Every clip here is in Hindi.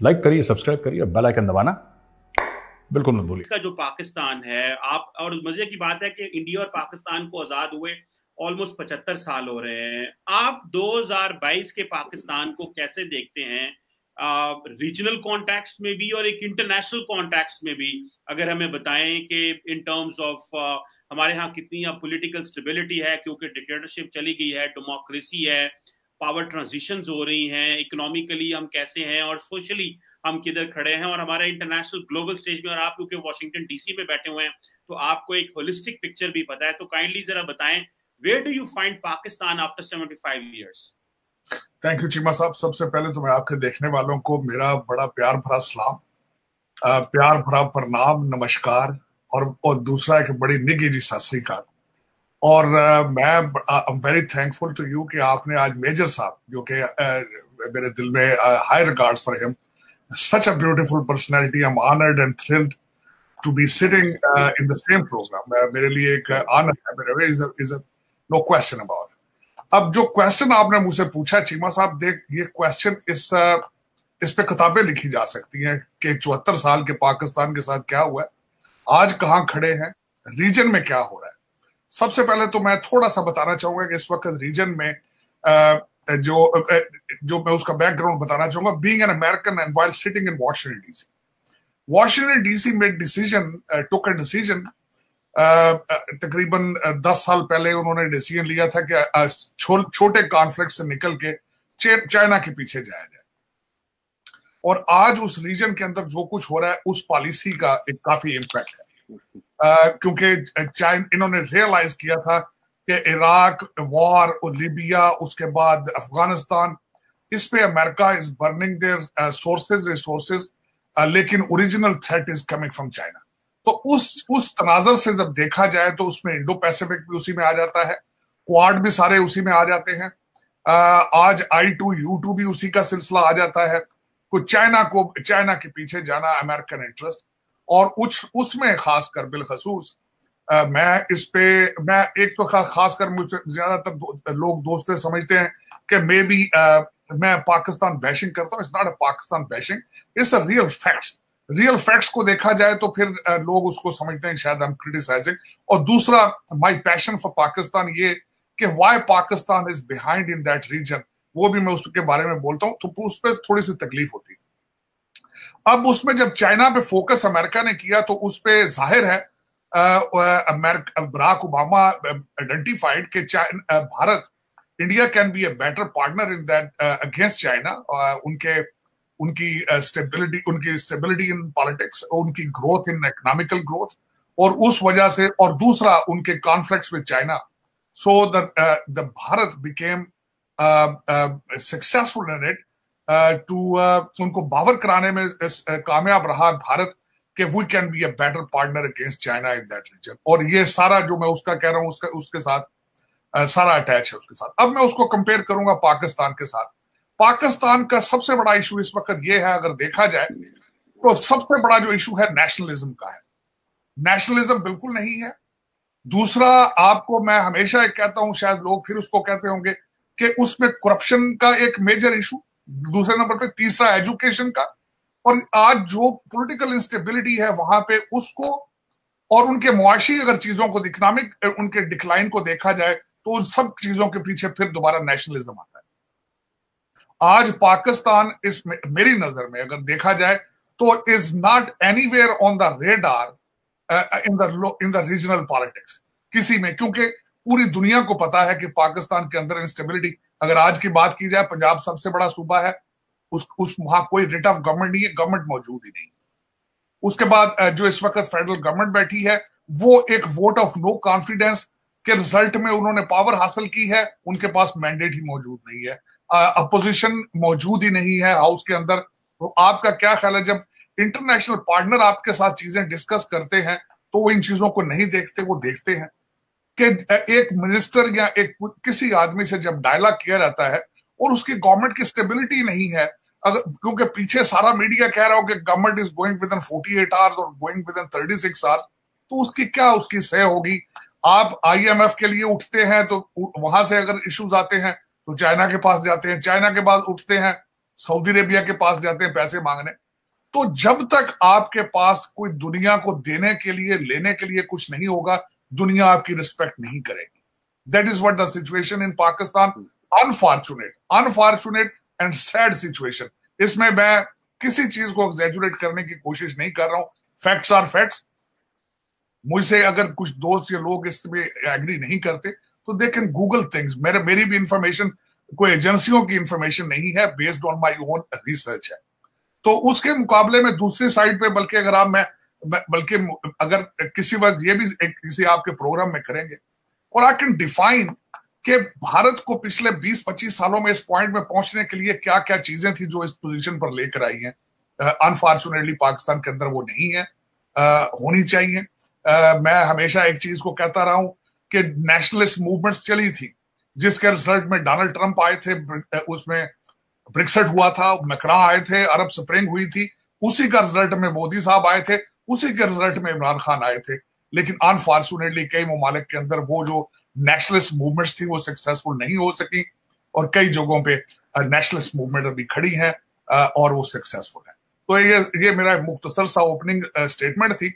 लाइक करिए, सब्सक्राइब करिए, बेल आइकन दबाना बिल्कुल मत भूलिए। इसका जो पाकिस्तान है, आप और मजे की बात है कि इंडिया और पाकिस्तान को आजाद हुए ऑलमोस्ट 75 साल हो रहे हैं। आप 2022 के पाकिस्तान को कैसे देखते हैं, रीजनल कॉन्टेक्स्ट में भी और एक इंटरनेशनल कॉन्टेक्स्ट में भी? अगर हमें बताएं कि इन टर्म्स ऑफ हमारे यहाँ कितनी पॉलिटिकल स्टेबिलिटी है, क्योंकि डिक्टेटरशिप चली गई है, डेमोक्रेसी है, पावर ट्रांजिशंस हो रही हैं, इकोनॉमिकली हम कैसे हैं और सोशली हम किधर खड़े हैं, और हमारा इंटरनेशनल ग्लोबल स्टेज में, और आप क्योंकि वॉशिंगटन डीसी में बैठे हुए हैं तो आपको एक होलिस्टिक पिक्चर भी पता है, तो काइंडली जरा बताएं, where do you find Pakistan after 75 years? Thank you Cheema साहब। सबसे पहले तो मैं आपके देखने वालों को मेरा बड़ा प्यार भरा सलाम, प्यार भरा प्रणाम, नमस्कार, और दूसरा एक बड़ी निगी जी सत श्री अकाल। और मैं I am very thankful to you कि आपने आज मेजर साहब, जो कि मेरे दिल में high regards for him, such a beautiful personality, I am honoured and thrilled to be sitting in the same programme. मेरे लिए एक ऑनर है, मेरे इज नो क्वेश्चन अबाउट। अब जो क्वेश्चन आपने मुझसे पूछा चीमा साहब, देख ये क्वेश्चन इस पे किताबें लिखी जा सकती हैं कि 74 साल के पाकिस्तान के साथ क्या हुआ है, आज कहाँ खड़े हैं, रीजन में क्या हो रहा है। सबसे पहले तो मैं थोड़ा सा बताना चाहूंगा कि इस वक्त रीजन में जो मैं उसका बैकग्राउंड बताना चाहूंगा। Being an American and while sitting in Washington DC made decision, took a decision, तकरीबन 10 साल पहले उन्होंने डिसीजन लिया था कि छोटे कॉन्फ्लिक्ट से निकल के चाइना के पीछे जाया जाए। और आज उस रीजन के अंदर जो कुछ हो रहा है, उस पॉलिसी का एक काफी इम्पैक्ट है, क्योंकि इन्होंने रियलाइज किया था कि इराक वॉर और लीबिया, उसके बाद अफगानिस्तान, इस पे America is burning their sources resources, लेकिन original threat is coming from China. तो उस तनाजर से जब देखा जाए तो उसमें इंडो पैसिफिक भी उसी में आ जाता है, क्वाड भी सारे उसी में आ जाते हैं, आज I2U2 भी उसी का सिलसिला आ जाता है। कुछ चाइना के पीछे जाना, अमेरिकन इंटरेस्ट, और उसमें खासकर बिलखसूस मैं एक तो खासकर मुझसे ज्यादातर लोग दोस्त समझते हैं कि मैं पाकिस्तान बैशिंग करता हूं। It's not a Pakistan bashing, it's a real facts को देखा जाए तो फिर लोग उसको समझते हैं शायद हम क्रिटिसाइजिंग। और दूसरा, माय पैशन फॉर पाकिस्तान, ये कि why Pakistan is behind in that region, वो भी मैं उसके बारे में बोलता हूं, तो उस पर थोड़ी सी तकलीफ होती है। अब उसमें जब चाइना पे फोकस अमेरिका ने किया तो उस पे जाहिर है बराक ओबामा आइडेंटिफाइड कि Bharat, India can be a better partner in that against China. उनकी स्टेबिलिटी इन पॉलिटिक्स, उनकी ग्रोथ इन इकोनॉमिकल ग्रोथ, और उस वजह से, और दूसरा उनके conflicts with China, so the Bharat became successful in it to उनको बावर कराने में कामयाब रहा भारत कि we can be a better partner against China in that region. और ये सारा जो मैं उसका कह रहा हूँ, उसके साथ सारा अटैच है उसके साथ। अब मैं उसको कंपेयर करूंगा पाकिस्तान के साथ। पाकिस्तान का सबसे बड़ा इशू इस वक्त ये है, अगर देखा जाए तो सबसे बड़ा जो इशू है नेशनलिज्म का है। नेशनलिज्म बिल्कुल नहीं है। दूसरा, आपको मैं हमेशा एक कहता हूं, शायद लोग फिर उसको कहते होंगे कि उसमें करप्शन का एक मेजर इशू, दूसरे नंबर पे तीसरा एजुकेशन का, और आज जो पॉलिटिकल इंस्टेबिलिटी है वहां पे उसको, और उनके मुआशी अगर चीजों को, इकोनॉमिक उनके डिक्लाइन को देखा जाए तो उन सब चीजों के पीछे फिर दोबारा नेशनलिज्म आता है। आज पाकिस्तान इस मेरी नजर में अगर देखा जाए तो is not anywhere on the radar in the regional politics किसी में, क्योंकि पूरी दुनिया को पता है कि पाकिस्तान के अंदर इंस्टेबिलिटी, अगर आज की बात की जाए, पंजाब सबसे बड़ा सूबा है, उस वहां कोई रिट ऑफ गवर्नमेंट नहीं है, गवर्नमेंट मौजूद ही नहीं। उसके बाद जो इस वक्त फेडरल गवर्नमेंट बैठी है, वो एक वोट ऑफ नो कॉन्फिडेंस के रिजल्ट में उन्होंने पावर हासिल की है, उनके पास मैंडेट ही मौजूद नहीं है, अपोजिशन मौजूद ही नहीं है हाउस के अंदर। तो आपका क्या ख्याल है, जब इंटरनेशनल पार्टनर आपके साथ चीजें डिस्कस करते हैं तो वो इन चीजों को नहीं देखते, वो देखते हैं कि एक मिनिस्टर या एक किसी आदमी से जब डायलॉग किया जाता है और उसकी गवर्नमेंट की स्टेबिलिटी नहीं है, अगर क्योंकि पीछे सारा मीडिया कह रहा हो कि government is going with in 48 hours और गोइंग विद इन 36 आवर्स, तो उसकी क्या उसकी सह होगी। आप IMF के लिए उठते हैं तो वहां से अगर इश्यूज आते हैं तो चाइना के पास जाते हैं, चाइना के बाद उठते हैं सऊदी अरेबिया के पास जाते हैं पैसे मांगने। तो जब तक आपके पास कोई दुनिया को देने के लिए लेने के लिए कुछ नहीं होगा, दुनिया आपकी रिस्पेक्ट नहीं करेगी। That is what the situation in Pakistan. Unfortunate and sad situation. इसमें मैं किसी चीज को एग्जैजुरेट करने की कोशिश नहीं कर रहा हूं। Facts are facts. मुझसे अगर कुछ दोस्त या लोग इसमें एग्री नहीं करते तो दे कैन गूगल थिंग्स। मेरी भी इंफॉर्मेशन कोई एजेंसियों की इंफॉर्मेशन नहीं है, based on my own research है। तो उसके मुकाबले में दूसरी साइड पे बल्कि अगर किसी वक्त ये भी किसी आपके प्रोग्राम में करेंगे, और आई कैन डिफाइन कि भारत को पिछले 20-25 सालों में इस पॉइंट में पहुंचने के लिए क्या क्या चीजें थी जो इस पोजीशन पर लेकर आई हैं। अनफॉर्चुनेटली पाकिस्तान के अंदर वो नहीं है, होनी चाहिए। मैं हमेशा एक चीज को कहता रहा हूं कि नेशनलिस्ट मूवमेंट्स चली थी, जिसके रिजल्ट में डोनाल्ड ट्रंप आए थे, उसमें ब्रेक्सिट हुआ था, मैक्रा आए थे, अरब स्प्रिंग हुई थी, उसी का रिजल्ट में मोदी साहब आए थे, उसी के रिजल्ट में इमरान खान आए थे। लेकिन अनफॉर्चुनेटली कई ममालिक के अंदर वो जो नेशनलिस्ट मूवमेंट्स थी वो सक्सेसफुल नहीं हो सकी, और कई जगहों पे नेशनलिस्ट मूवमेंट अभी खड़ी है और वो सक्सेसफुल है। तो ये मेरा मुख्तसर सा ओपनिंग स्टेटमेंट थी।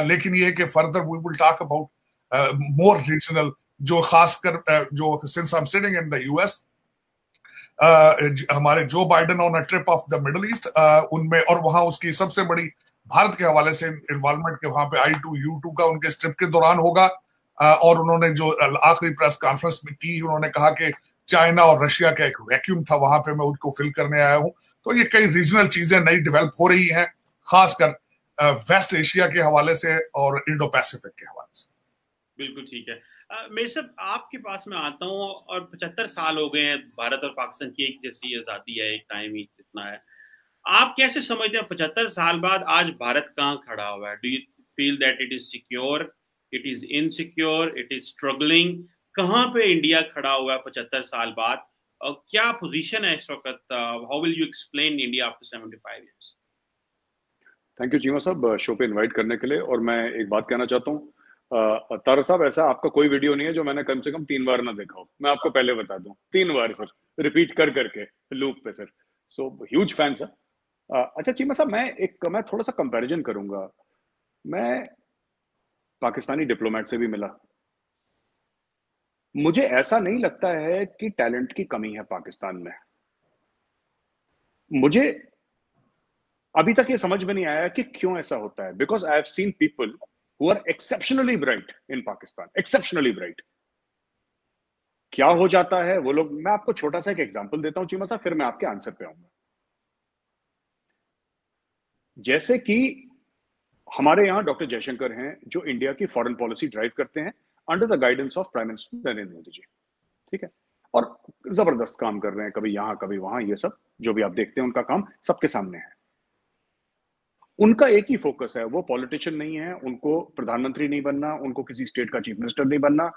लेकिन ये कि further we will talk about more regional, जो खासकर जो since I am sitting in the US, हमारे Joe Biden on a trip of the Middle East, उनमें, और वहां उसकी सबसे बड़ी भारत के हवाले से इन्वॉल्वमेंट के वहां पे I2U2 का उनके ट्रिप के दौरान होगा। और उन्होंने जो आखिरी प्रेस कॉन्फ्रेंस में की, उन्होंने कहा कि चाइना और रशिया का एक वैक्यूम था, वहां पे मैं उसको फिल करने आया हूं। तो ये कई रीजनल चीजें नई डेवलप हो रही हैं, खासकर वेस्ट एशिया के हवाले से और इंडो पैसिफिक के हवाले से। बिल्कुल ठीक है। मैं सब आपके पास में आता हूँ, और 75 साल हो गए हैं भारत और पाकिस्तान की एक जैसी आज़ादी है, एक टाइम ही जितना है। आप कैसे समझते हैं 75 साल बाद आज भारत कहाँ खड़ा हुआ है? Do you feel that it is secure, it is insecure, it is struggling? कहाँ पे इंडिया खड़ा हुआ है 75 साल बाद, और क्या पोजीशन है इस वक्त? How will you explain India after 75 years? Thank you Cheema साहब शो पे इनवाइट करने के लिए। और मैं एक बात कहना चाहता हूँ, तारा साहब, ऐसा आपका कोई वीडियो नहीं है जो मैंने कम से कम 3 बार ना देखा हो। मैं आपको पहले बता दूं, 3 बार सर, रिपीट कर करके लूप पे sir. So huge fan sir. अच्छा चीमा साहब, मैं थोड़ा सा कंपैरिजन करूंगा। मैं पाकिस्तानी डिप्लोमेट से भी मिला। मुझे ऐसा नहीं लगता है कि टैलेंट की कमी है पाकिस्तान में। मुझे अभी तक ये समझ में नहीं आया कि क्यों ऐसा होता है। Because I have seen people who are exceptionally bright in Pakistan, exceptionally bright। क्या हो जाता है वो लोग, मैं आपको छोटा सा एक एग्जांपल देता हूं चीमा साहब, फिर मैं आपके आंसर पे आऊंगा। जैसे कि हमारे यहां डॉक्टर जयशंकर हैं, जो इंडिया की फॉरेन पॉलिसी ड्राइव करते हैं under the guidance of Prime Minister Narendra Modi ji, ठीक है, और जबरदस्त काम कर रहे हैं, कभी यहां कभी वहां। ये सब जो भी आप देखते हैं उनका काम सबके सामने है। उनका एक ही फोकस है, वो पॉलिटिशियन नहीं है, उनको प्रधानमंत्री नहीं बनना, उनको किसी स्टेट का चीफ मिनिस्टर नहीं बनना,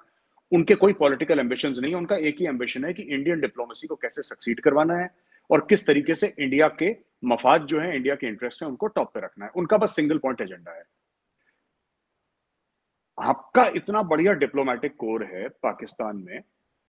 उनके कोई पॉलिटिकल एम्बिशंस नहीं है। उनका एक ही एम्बिशन है कि इंडियन डिप्लोमेसी को कैसे सक्सीड करवाना है और किस तरीके से इंडिया के मफाद जो है, इंडिया के इंटरेस्ट है, उनको टॉप पे रखना है। उनका बस सिंगल पॉइंट एजेंडा है। आपका इतना बढ़िया डिप्लोमेटिक कोर है पाकिस्तान में,